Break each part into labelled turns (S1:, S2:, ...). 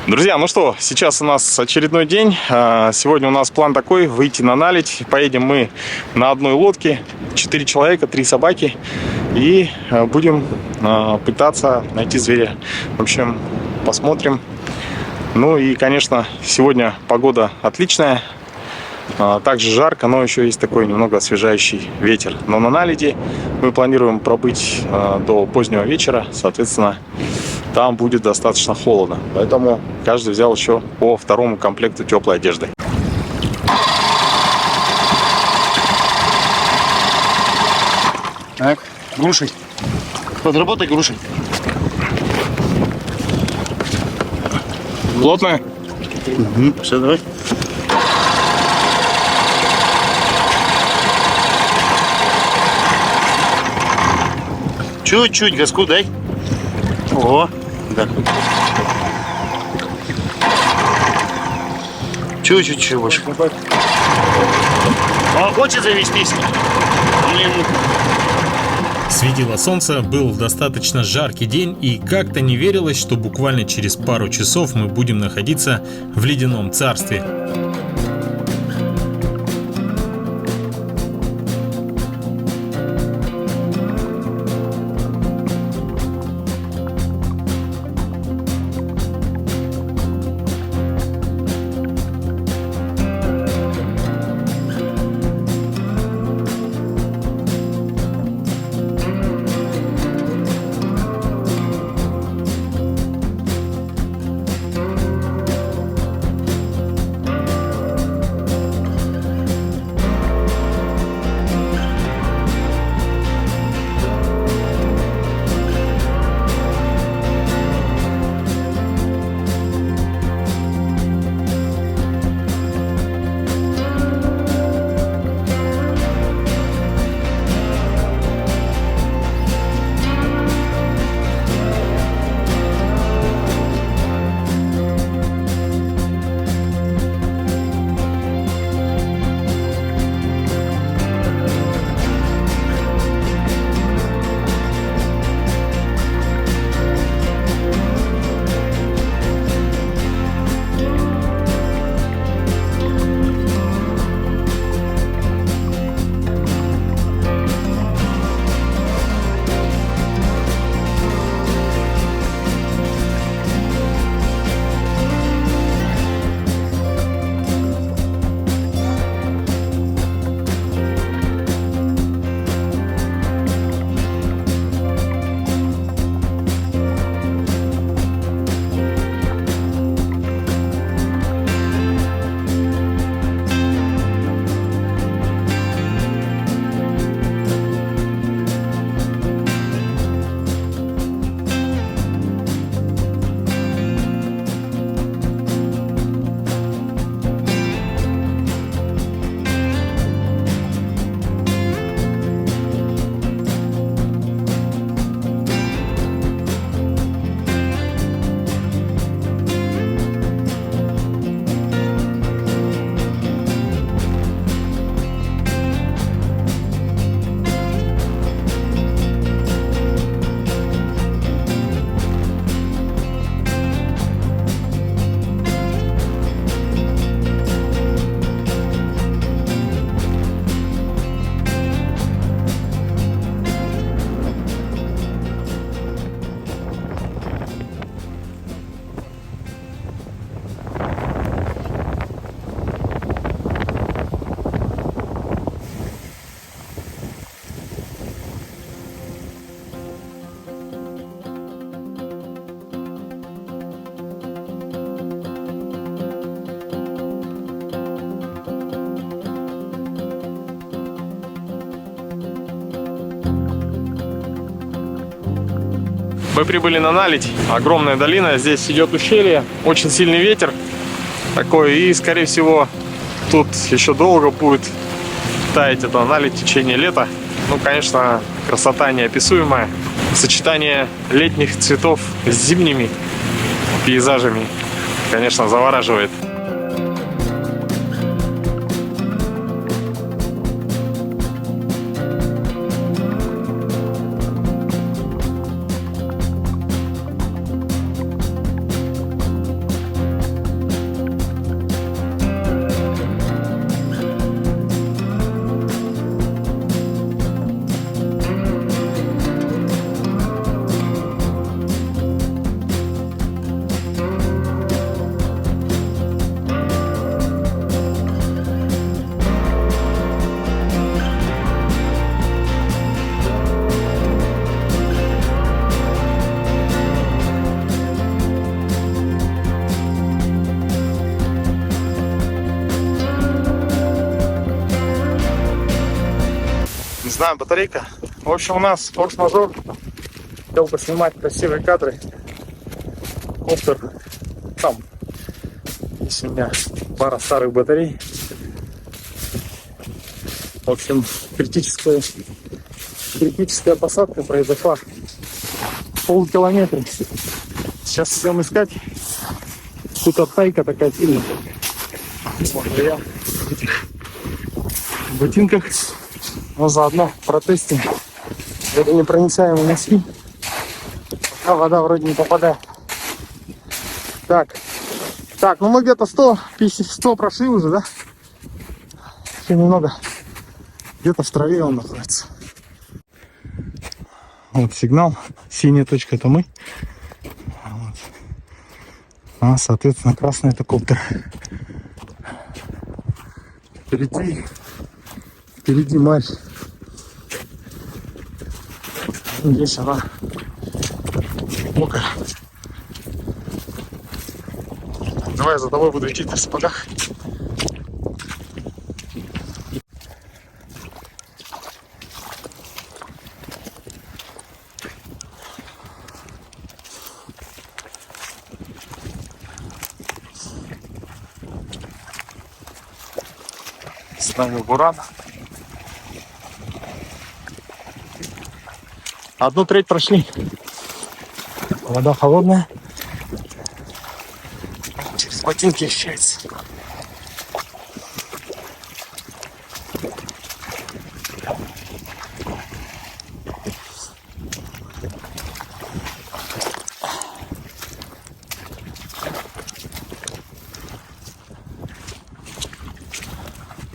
S1: Друзья, ну что, сейчас у нас очередной день. Сегодня у нас план такой: выйти на наледь. Поедем мы на одной лодке, 4 человека, 3 собаки. И будем пытаться найти зверя. В общем, посмотрим. Ну и, конечно, сегодня погода отличная. Также жарко, но еще есть такой немного освежающий ветер. Но на наледи мы планируем пробыть до позднего вечера. Соответственно, там будет достаточно холодно. Поэтому каждый взял еще по второму комплекту теплой одежды.
S2: Так, грушей. Подработай грушей.
S1: Плотно?
S2: Угу. Все, давай. Чуть-чуть газку дай. О, да. Чуть-чуть еще больше. Он хочет завестись.
S3: Светило солнце, был достаточно жаркий день, и как-то не верилось, что буквально через пару часов мы будем находиться в ледяном царстве.
S1: Мы прибыли на наледь, огромная долина, здесь идет ущелье, очень сильный ветер такой, и скорее всего тут еще долго будет таять эта наледь в течение лета. Ну, конечно, красота неописуемая, сочетание летних цветов с зимними пейзажами, конечно, завораживает. знаю, батарейка. В общем, у нас форс-мажор. Хотел поснимать красивые кадры. Коптер. Там есть у меня пара старых батарей. В общем, критическая посадка произошла в полкилометра. Сейчас идем искать. Тут оттайка такая сильная. Вот я в этих ботинках, но заодно протестим водонепроницаемые носки. Пока вода вроде не попадает. Так, ну мы где-то 100 прошли уже, да? Еще немного. Где-то в траве он находится. Вот сигнал. Синяя точка — это мы. Вот. А, соответственно, красный — это коптер. Впереди марь. Здесь она глубокая. Давай я за тобой буду идти в сапогах. С нами буран. 1/3 прошли. Вода холодная. Через ботинки ощущается.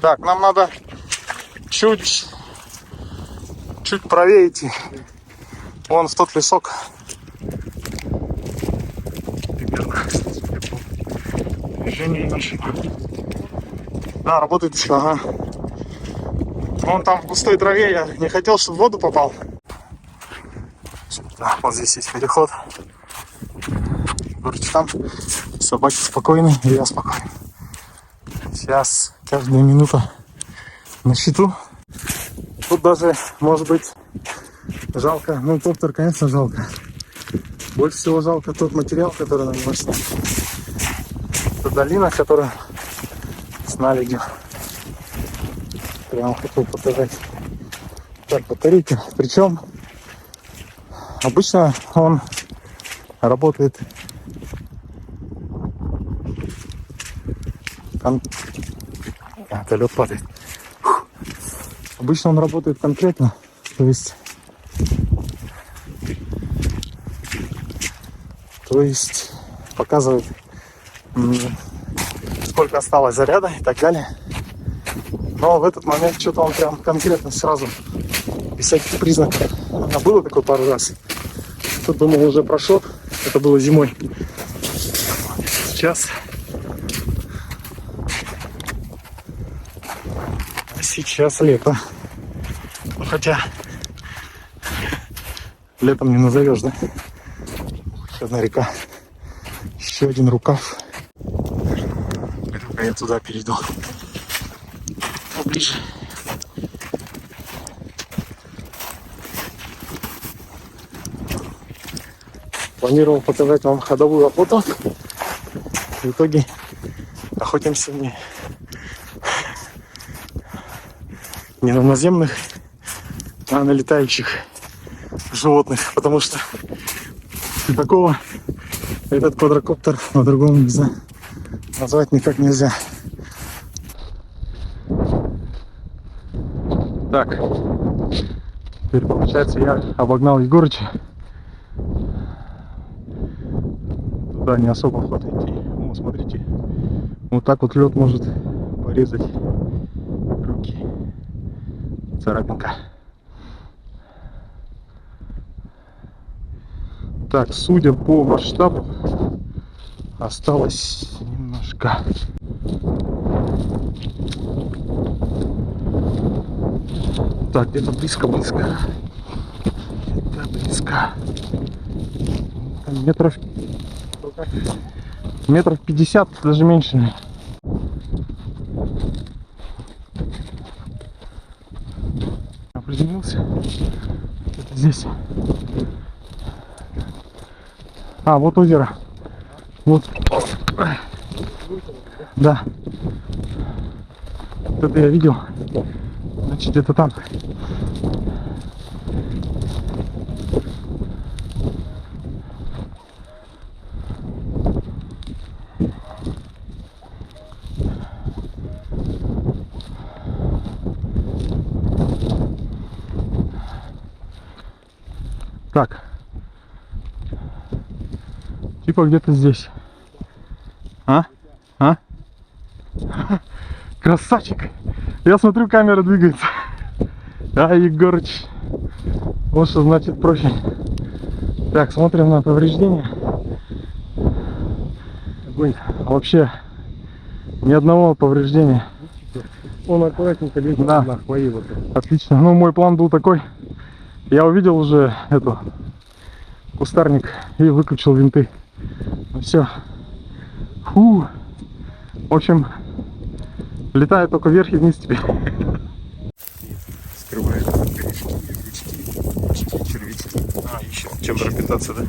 S1: Так, нам надо чуть правее идти. Вон в тот лесок. Примерно. Движение нашего. Да, работает еще, ага. Вон там в густой траве, я не хотел, чтобы в воду попал. Да, вот здесь есть переход. Короче, там собаки спокойны, и я спокойный. Сейчас каждая минута на счету. Тут даже, может быть, жалко, ну коптер, конечно, жалко. Больше всего жалко тот материал, который на него снят. Это долина, которая с наледью. Прямо хотел показать. Так, батарейка. Причем обычно он работает это лед падает. Обычно он работает конкретно, то есть показывает, сколько осталось заряда и так далее. Но в этот момент что-то он прям конкретно сразу, без всяких признаков. Было такое пару раз. Тут, думал, уже прошел. Это было зимой. Сейчас лето. Ну, хотя летом не назовешь, да? Еще одна река. Еще один рукав. Я туда перейду. Поближе. Планировал показать вам ходовую охоту. В итоге охотимся не на наземных, а на летающих животных, потому что такого этот квадрокоптер по-другому назвать никак нельзя. Так, теперь получается я обогнал Егорыча. Туда не особо охота идти. О, смотрите, вот так вот лед может порезать руки. Царапинка. Так, судя по масштабу, осталось немножко. Так, где-то близко. Это близко. Метров 50, даже меньше. Определенно здесь. А, вот озеро. Вот. Да. Вот это я видел. Значит, где-то там. Так. Типа где-то здесь. А? А? Красавчик. Я смотрю, камера двигается. А, Егорыч. Вот что значит профи. Так, смотрим на повреждения. Ой, вообще ни одного повреждения.
S4: Он аккуратненько лезет
S1: Да.
S4: на хвои вот.
S1: Отлично. Ну, мой план был такой. Я увидел уже эту кустарник и выключил винты. Ну все. Фу. В общем, летает только вверх и вниз теперь.
S4: Скрывает корешки, жучки, червячки.
S1: А, ищем чем пропитаться, да?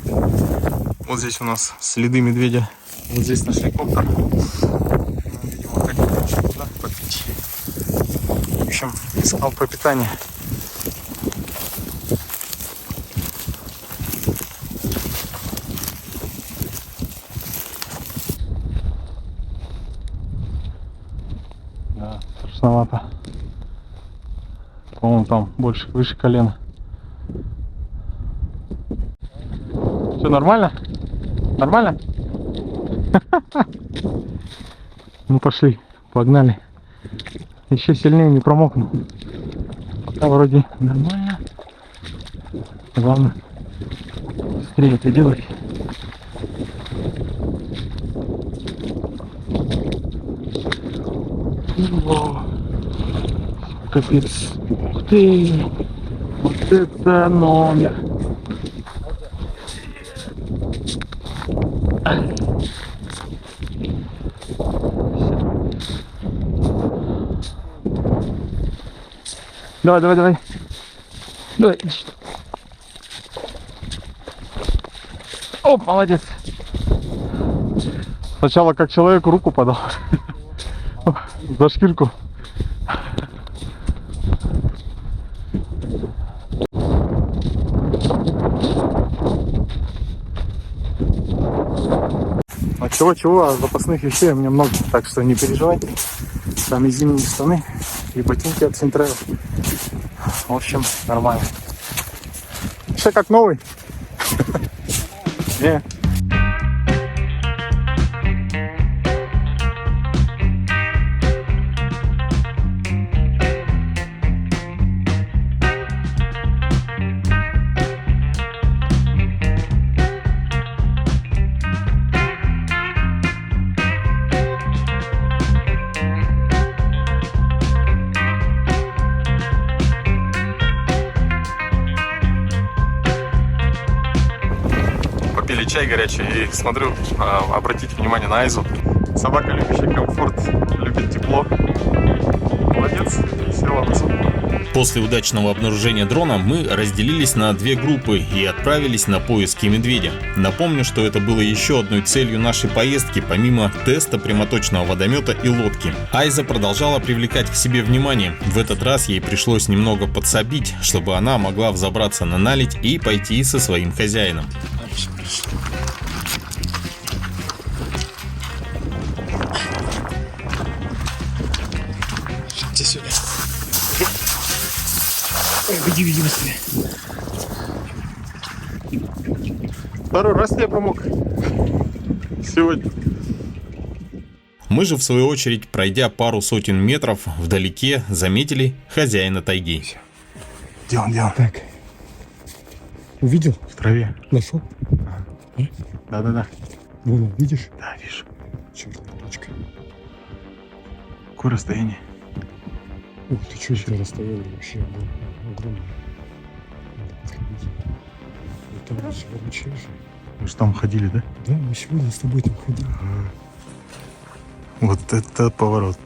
S1: Вот здесь у нас следы медведя. Вот здесь нашли коптер. Ну, видимо, хотели еще туда попить. В общем, искал пропитание. Да, страшновато. По-моему, там больше выше колена. Все нормально? Нормально? Ну пошли, погнали. Еще сильнее не промокну. Пока вроде нормально. Главное быстрее это делать. О, капец. Ух ты! Вот это номер! Давай, давай, давай. Давай. О, молодец. Сначала как человеку руку подал. За шкирку. А чего-чего, а запасных вещей у меня много, так что не переживайте. Там и зимние штаны, и ботинки от Синтрейл. В общем, нормально. Все как новый. Не. Попили чай горячий и смотрю, обратите внимание на Айзу. Собака, любящая комфорт, любит тепло. Молодец, и села на сон.
S3: После удачного обнаружения дрона мы разделились на две группы и отправились на поиски медведя. Напомню, что это было еще одной целью нашей поездки, помимо теста прямоточного водомета и лодки. Айза продолжала привлекать к себе внимание. В этот раз ей пришлось немного подсобить, чтобы она могла взобраться на наледь и пойти со своим хозяином.
S4: Иди сюда. Ой, веди быстрее.
S1: Второй раз я помог. Сегодня.
S3: Мы же, в свою очередь, пройдя пару сотен метров вдалеке, заметили хозяина тайги.
S1: Где он, где он?
S4: Так. Увидел?
S1: В траве.
S4: Нашел?
S1: Да-да-да.
S4: Вон, он, видишь?
S1: Да, вижу.
S4: Чёртова ручка.
S1: Какое расстояние?
S4: Ух ты, что это расстояние вообще огромное. Надо подходить. Вот там все ручей же.
S1: Вы же там ходили, да?
S4: Да, мы сегодня с тобой там ходили.
S1: Вот это поворот.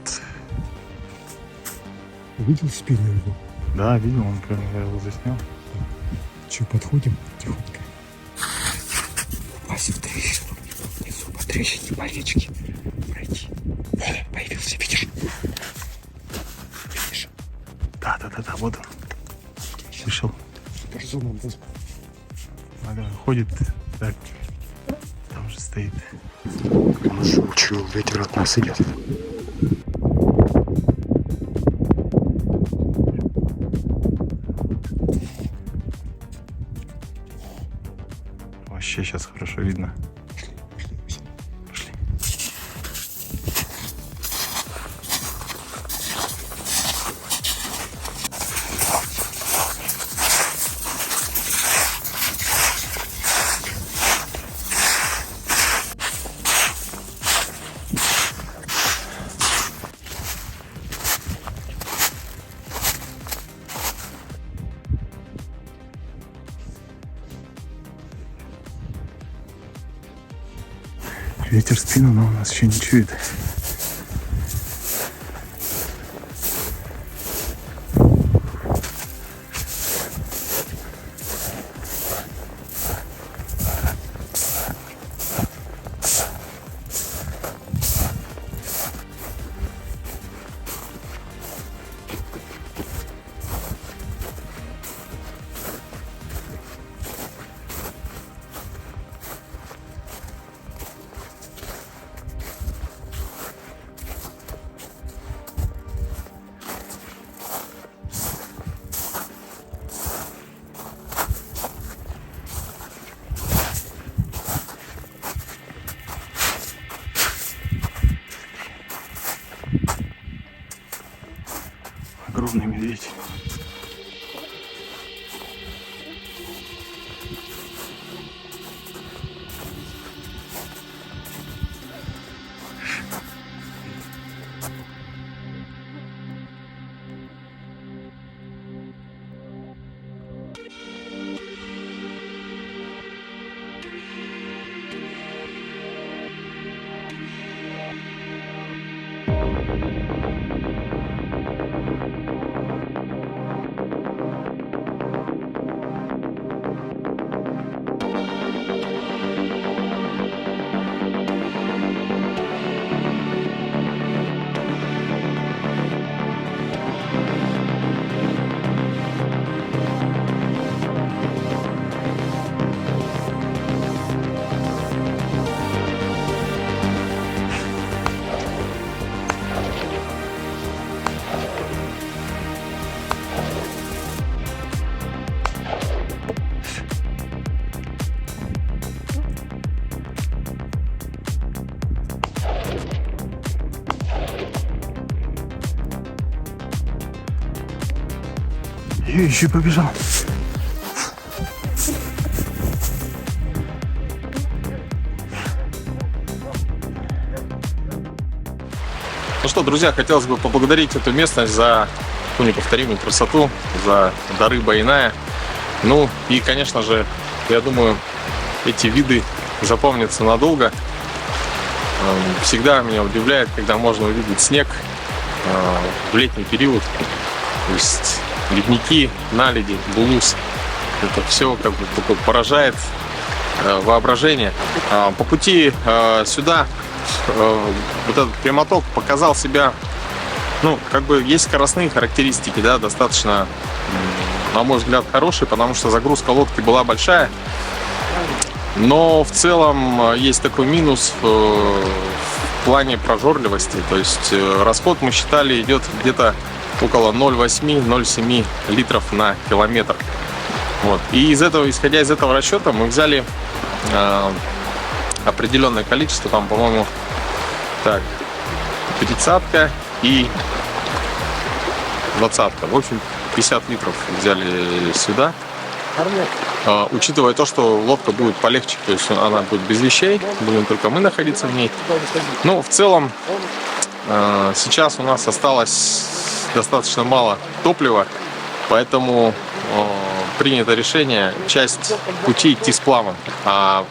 S4: Видел спину его?
S1: Да, видел, он прям, я его заснял.
S4: Че, подходим тихонько? Вася в трещину. Внизу по трещине, по речке. Пройти. Появился, видишь? Видишь?
S1: Да, вот он. Вышел.
S4: Зумом возьму.
S1: Ага, ходит. Так. Там же стоит.
S4: Он уже учуял, ветер от нас идет.
S1: Вообще сейчас хорошо видно. Пошли. Ветер в спину, но у нас еще не чует. Огромный медведь. И еще побежал. Ну что, друзья, хотелось бы поблагодарить эту местность за ту неповторимую красоту, за дары Байная. Ну и, конечно же, я думаю, эти виды запомнятся надолго. Всегда меня удивляет, когда можно увидеть снег в летний период. То есть ледники, наледи, булус. Это все как бы такое поражает воображение. По пути сюда вот этот прямоток показал себя, ну, как бы есть скоростные характеристики, да, достаточно, на мой взгляд, хорошие, потому что загрузка лодки была большая. Но в целом есть такой минус в плане прожорливости. То есть расход, мы считали, идет где-то около 0,8-0,7 литров на километр. Вот. И исходя из этого расчета, мы взяли определенное количество, там, по-моему, так, 30-ка и 20-ка. В общем, 50 литров взяли сюда. Учитывая то, что лодка будет полегче, то есть она будет без вещей, будем только мы находиться в ней. Но в целом сейчас у нас осталось достаточно мало топлива, поэтому принято решение часть пути идти сплавом, а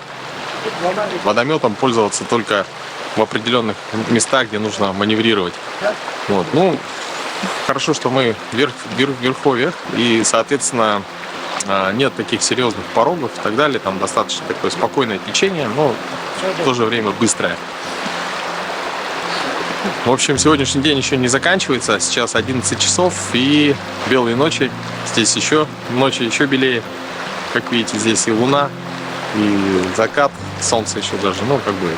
S1: водометом пользоваться только в определенных местах, где нужно маневрировать. Вот. Ну, хорошо, что мы в верховьях, и, соответственно, нет таких серьезных порогов и так далее. Там достаточно такое спокойное течение, но в то же время быстрое. В общем, сегодняшний день еще не заканчивается. Сейчас 11 часов и белые ночи. Здесь еще ночи еще белее. Как видите, здесь и луна, и закат. Солнце еще даже, ну, как бы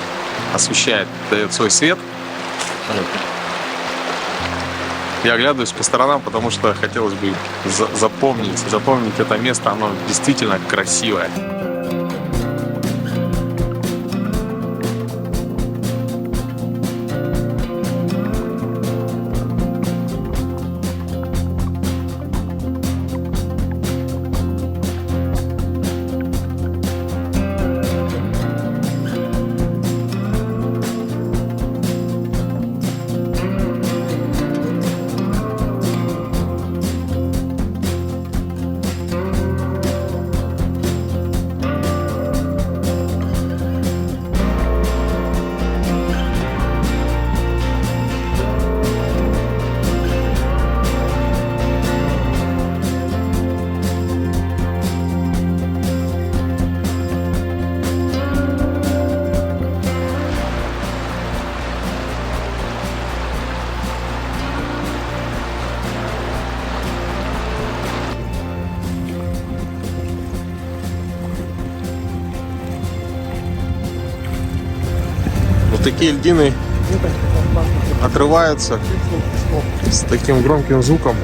S1: освещает, дает свой свет. Я оглядываюсь по сторонам, потому что хотелось бы запомнить это место. Оно действительно красивое. Вот такие льдины отрываются с таким громким звуком.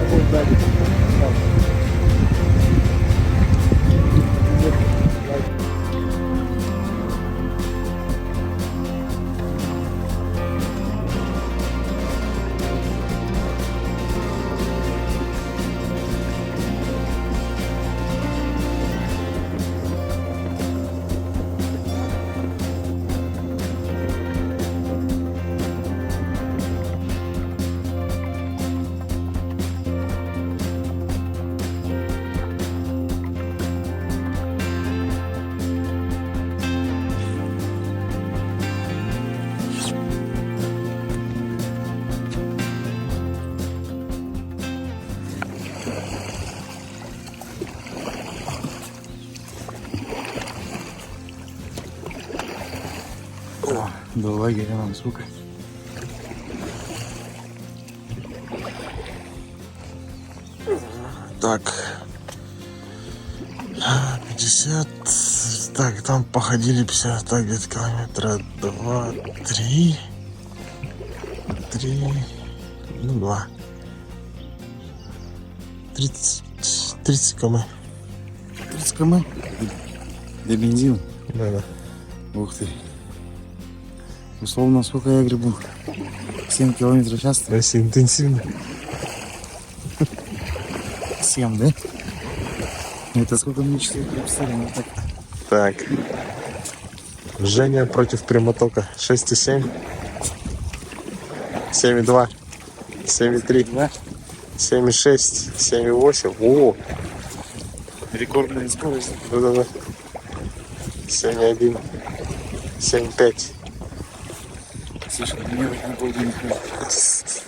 S2: До лагеря нам сколько?
S1: Так. 50. Так, там походили 50. Так, где-то километра 2, 3. 3. Ну, 2. 30 км.
S2: 30 км? Для бензина?
S1: Да.
S2: Ух ты. Условно, сколько я гребу? 7 километров в час?
S1: Если интенсивно.
S2: 7, да? Это сколько мне часов представили? Так.
S1: Так. Женя против прямотока. 6,7. 7,2. 7,3.
S2: Да?
S1: 7,6. 7,8. О!
S2: Рекордная скорость.
S1: Да-да-да. 7,1. 7,5.
S2: Слушай, мне вот на полдня не хватит.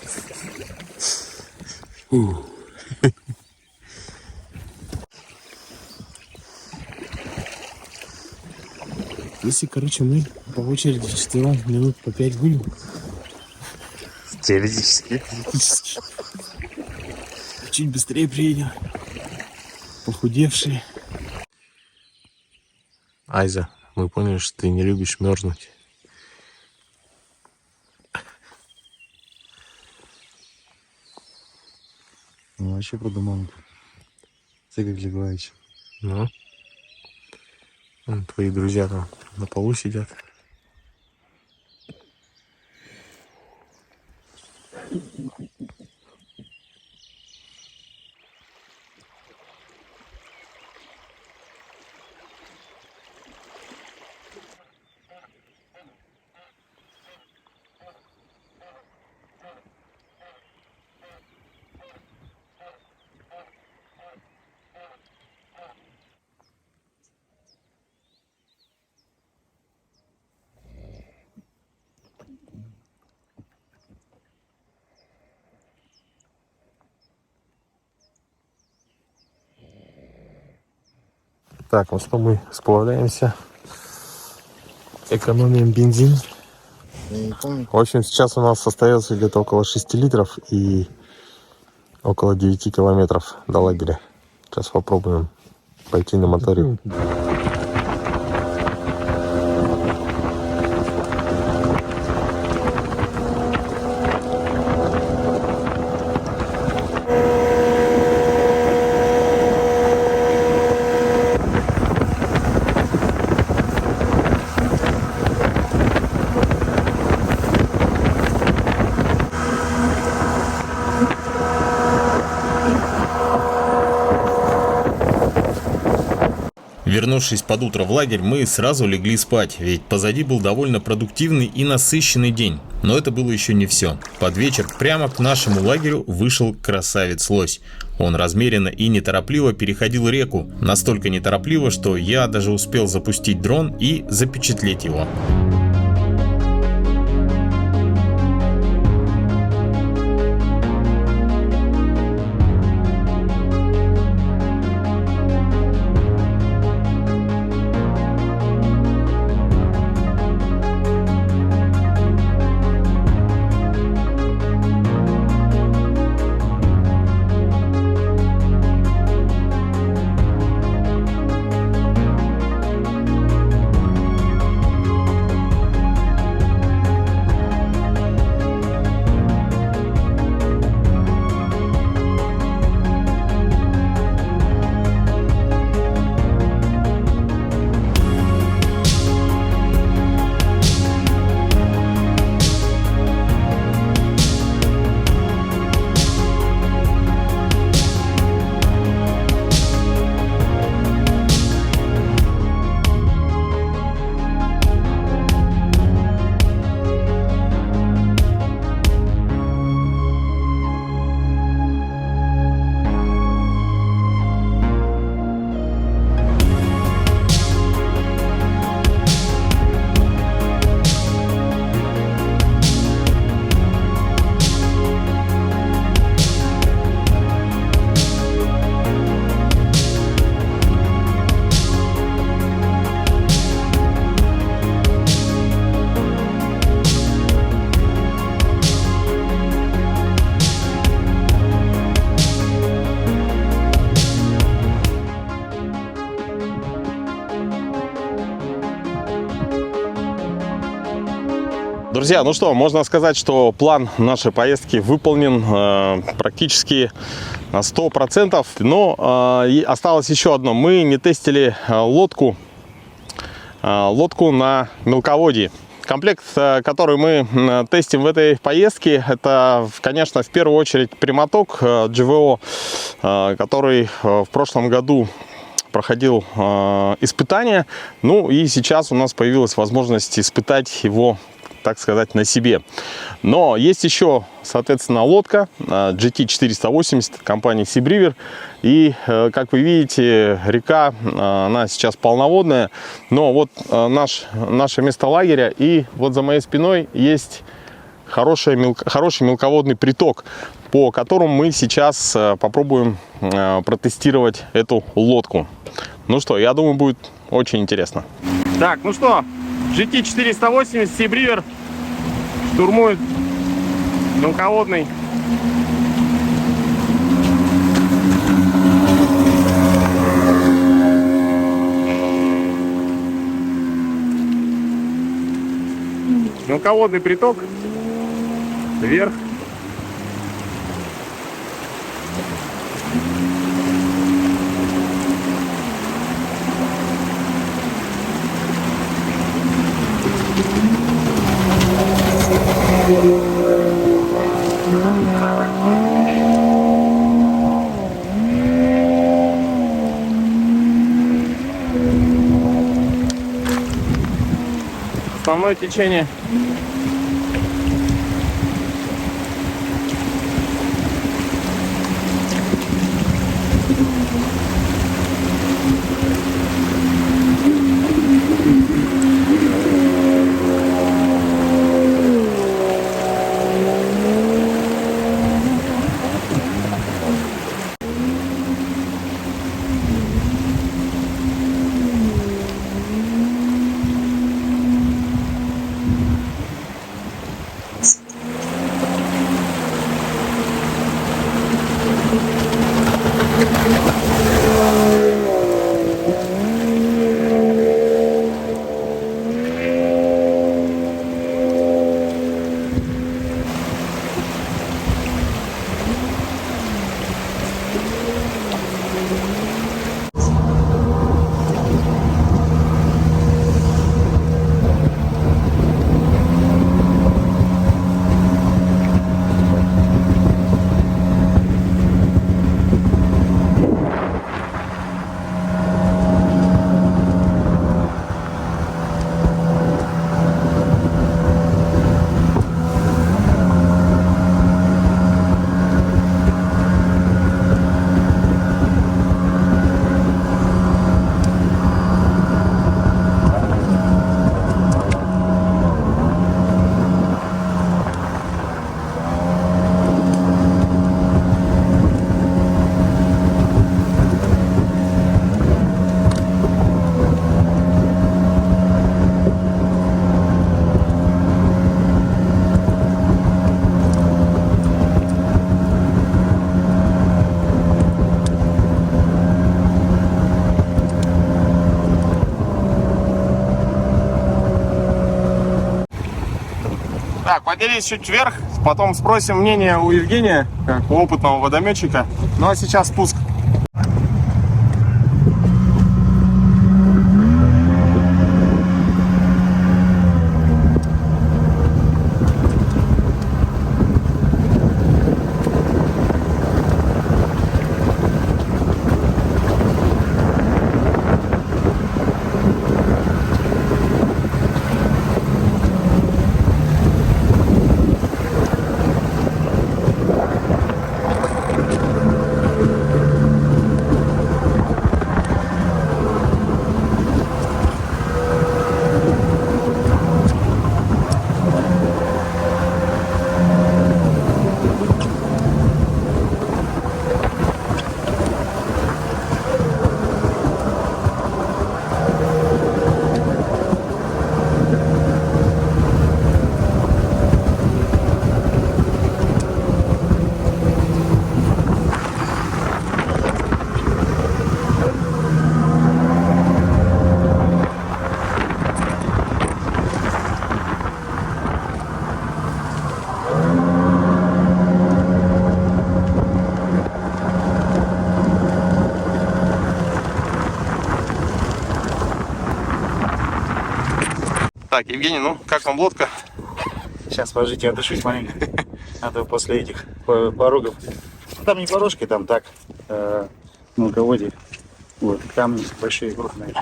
S4: Если, короче, мы по очереди 4 минут по 5 будем.
S1: Теоретически.
S4: Чуть быстрее приедем. Похудевшие.
S1: Айза, мы поняли, что ты не любишь мерзнуть.
S2: Ну, вообще подумал. Ты как легла еще.
S1: Ну? Вон твои друзья там на полу сидят. Так, ну что, мы сплавляемся, экономим бензин.
S2: Я не помню.
S1: В общем, сейчас у нас остается где-то около 6 литров и около 9 километров до лагеря. Сейчас попробуем пойти на моторе.
S3: Вернувшись под утро в лагерь, мы сразу легли спать, ведь позади был довольно продуктивный и насыщенный день. Но это было еще не все. Под вечер прямо к нашему лагерю вышел красавец-лось. Он размеренно и неторопливо переходил реку, настолько неторопливо, что я даже успел запустить дрон и запечатлеть его.
S1: Друзья, ну что, можно сказать, что план нашей поездки выполнен практически на 100%. Но осталось еще одно. Мы не тестили лодку на мелководье. Комплект, который мы тестим в этой поездке, это, конечно, в первую очередь прямоток GVO, который в прошлом году проходил испытания. Ну и сейчас у нас появилась возможность испытать его, так сказать, на себе. Но есть еще, соответственно, лодка GT480 компании Sea Brewer. И, как вы видите, река, она сейчас полноводная. Но вот наше место лагеря, и вот за моей спиной есть хороший мелководный приток, по которому мы сейчас попробуем протестировать эту лодку. Ну что, я думаю, будет очень интересно. Так, ну что, GT480 Sea Brewer штурмует мелководный. Мелководный приток вверх. Основное течение. поднялись чуть вверх, потом спросим мнение у Евгения, как у опытного водометчика. Ну а сейчас спуск. Так, Евгений, ну как вам лодка?
S2: Сейчас, подождите, отдышусь маленько. А то после этих порогов. Там не порожки, там так, мелководье. Вот, камни большие, крупные.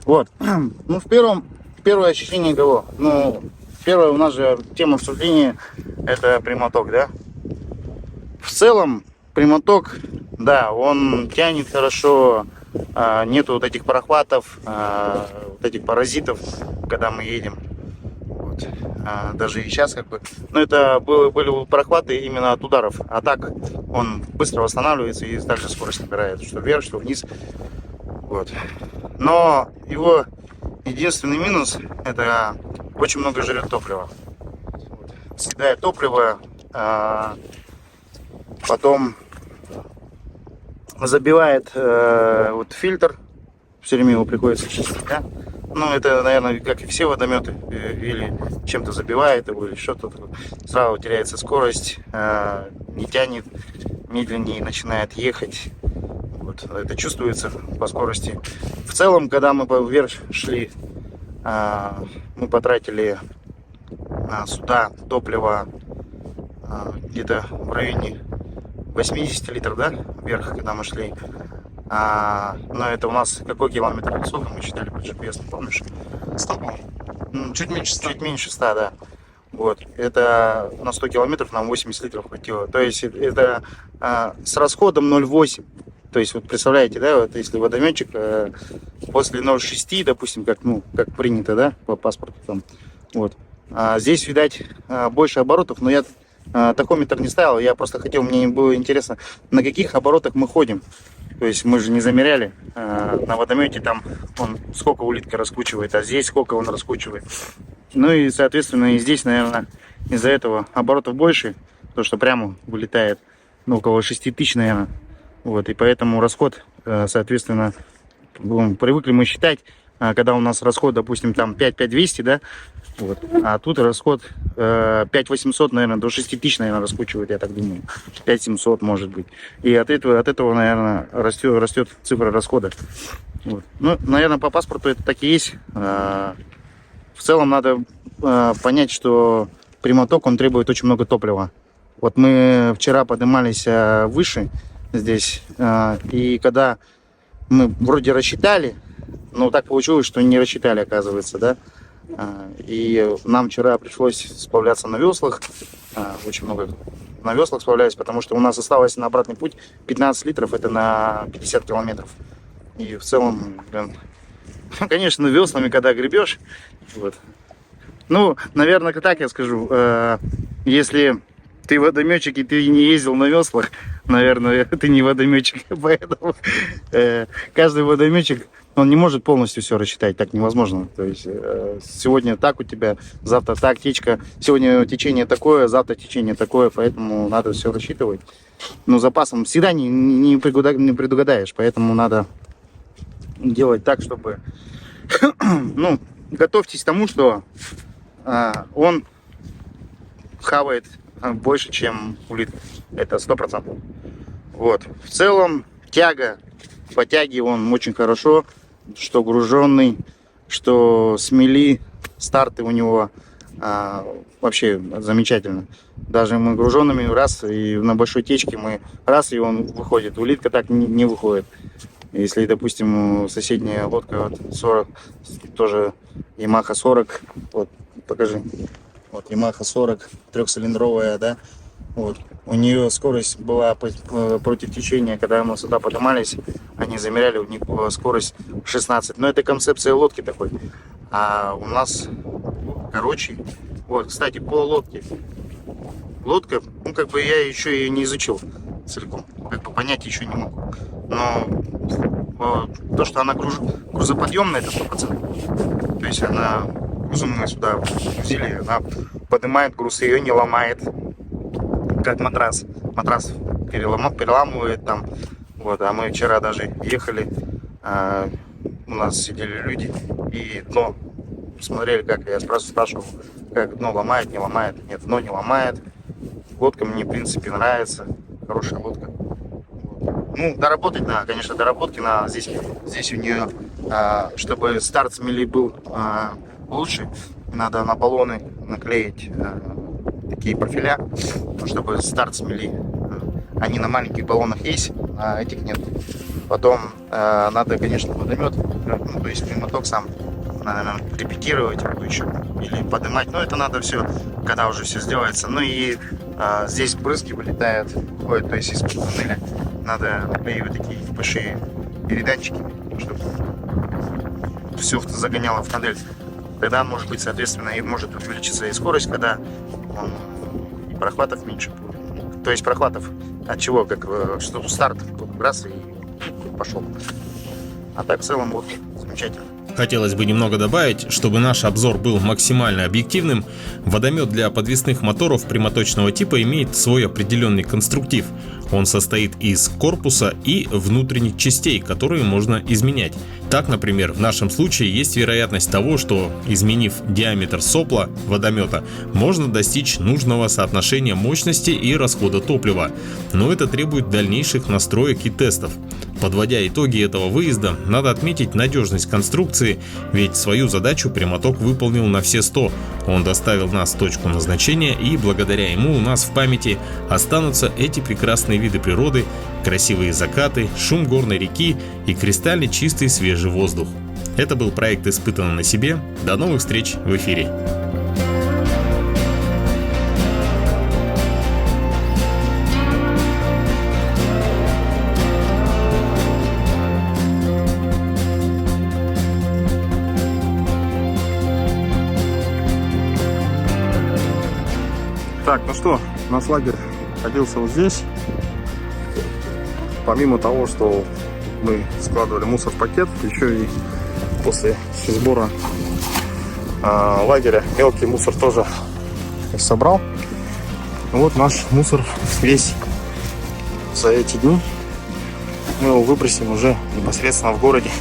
S2: Вот, ну первое ощущение кого? Ну, первое у нас же тема обсуждения это прямоток, да? В целом, прямоток, да, он тянет хорошо, нету вот этих прохватов, вот этих паразитов, когда мы едем. Вот. Даже и сейчас как бы. Но это были прохваты именно от ударов. А так он быстро восстанавливается и также скорость набирает, что вверх, что вниз. Вот. Но его единственный минус это очень много жрет топлива. Вот. Съедает топливо, потом забивает вот фильтр, все время его приходится чистить, да? Ну, это, наверное, как и все водометы, или чем-то забивает его, или что-то. Сразу теряется скорость, не тянет, медленнее начинает ехать. Вот. Это чувствуется по скорости. В целом, когда мы вверх шли, мы потратили сюда топлива где-то в районе 80 литров, да, вверх, когда мы шли. Но это у нас какой километр? Сколько мы считали по GPS, не помнишь?
S1: 100, по-моему. Чуть меньше 100.
S2: Чуть меньше 100, да. Вот. Это на 100 километров нам 80 литров хватило. То есть это с расходом 0,8. То есть вот представляете, да, вот если водометчик после 0,6, допустим, как принято, да, по паспорту там. Вот. Здесь, видать, больше оборотов, но я тахометр не ставил, я просто хотел, мне было интересно, на каких оборотах мы ходим. То есть мы же не замеряли на водомете, там он сколько улитка раскручивает, а здесь сколько он раскручивает. Ну и, соответственно, и здесь, наверное, из-за этого оборотов больше, то что прямо вылетает, ну, около 6000, наверное. Вот, и поэтому расход, соответственно, привыкли мы считать, когда у нас расход, допустим, там 5-5200, да, вот, а тут расход 5800, наверное, до 6000, наверное, раскручивает, я так думаю, 5700, может быть. И от этого, наверное, растет цифра расхода. Вот. Ну, наверное, по паспорту это так и есть. В целом надо понять, что прямоток, он требует очень много топлива. Вот мы вчера поднимались выше здесь, и когда мы вроде рассчитали, но так получилось, что не рассчитали, оказывается, да. И нам вчера пришлось сплавляться на веслах. Очень много на веслах сплавлялись, потому что у нас осталось на обратный путь 15 литров, это на 50 километров. И в целом, блин, конечно, веслами, когда гребешь, вот. Ну, наверное, так я скажу, если ты водометчик и ты не ездил на веслах, наверное, ты не водометчик, поэтому каждый водометчик, он не может полностью все рассчитать, так невозможно. То есть сегодня так у тебя, завтра так течка, сегодня течение такое, завтра течение такое, поэтому надо все рассчитывать. Но запасом всегда не предугадаешь, поэтому надо делать так, чтобы, ну, готовьтесь к тому, что он хавает больше, чем улитка. Это 100%. Вот. В целом, тяга, по тяге он очень хорошо, что груженный, что с мели, старты у него вообще замечательно. Даже мы груженными раз, и на большой течке мы раз, и он выходит. Улитка так не выходит. Если, допустим, соседняя лодка вот 40, тоже Yamaha 40, вот, покажи, вот Yamaha 40, трехцилиндровая, да, вот, у нее скорость была против течения, когда мы сюда поднимались, они замеряли, у них была скорость 16, но это концепция лодки такой, а у нас короче, вот, кстати, по лодке, лодка, ну, как бы я еще ее не изучил целиком, как бы понять еще не мог, но то, что она грузоподъемная, это 100%. То есть она грузом мы сюда грузили, она поднимает груз, ее не ломает, как матрас. Матрас переламывает там. Вот, а мы вчера даже ехали, у нас сидели люди и дно смотрели, как я спрашивал, как дно ломает, не ломает. Нет, дно не ломает. Лодка мне в принципе нравится, хорошая лодка. Ну, доработать надо, конечно, доработки надо. Здесь у нее, чтобы старт с мели был лучше, надо на баллоны наклеить такие профиля, чтобы старт с мели. Они на маленьких баллонах есть, а этих нет. Потом надо, конечно, водомет, ну, то есть прямоток сам надо репетировать еще или поднимать. Но это надо все, когда уже все сделается. Ну и здесь брызги вылетают, ходят, то есть из туннеля. Надо наклеивать такие большие передатчики, чтобы все загоняло в тоннель. Тогда, может быть, соответственно, и может увеличиться и скорость, когда и прохватов меньше будет. То есть прохватов от чего? Как что старт раз и пошел. А так в целом вот замечательно.
S3: Хотелось бы немного добавить, чтобы наш обзор был максимально объективным, водомет для подвесных моторов прямоточного типа имеет свой определенный конструктив. Он состоит из корпуса и внутренних частей, которые можно изменять. Так, например, в нашем случае есть вероятность того, что, изменив диаметр сопла водомета, можно достичь нужного соотношения мощности и расхода топлива. Но это требует дальнейших настроек и тестов. Подводя итоги этого выезда, надо отметить надежность конструкции, ведь свою задачу прямоток выполнил на все 100. Он доставил нас в точку назначения, и благодаря ему у нас в памяти останутся эти прекрасные виды природы, красивые закаты, шум горной реки и кристально чистый свежий воздух. Это был проект «Испытано на себе». До новых встреч в эфире.
S1: Так, ну что, наш лагерь находился вот здесь. Помимо того, что мы складывали мусор в пакет, еще и после сбора лагеря мелкий мусор тоже собрал. Вот наш мусор весь за эти дни. Мы его выбросим уже непосредственно в городе.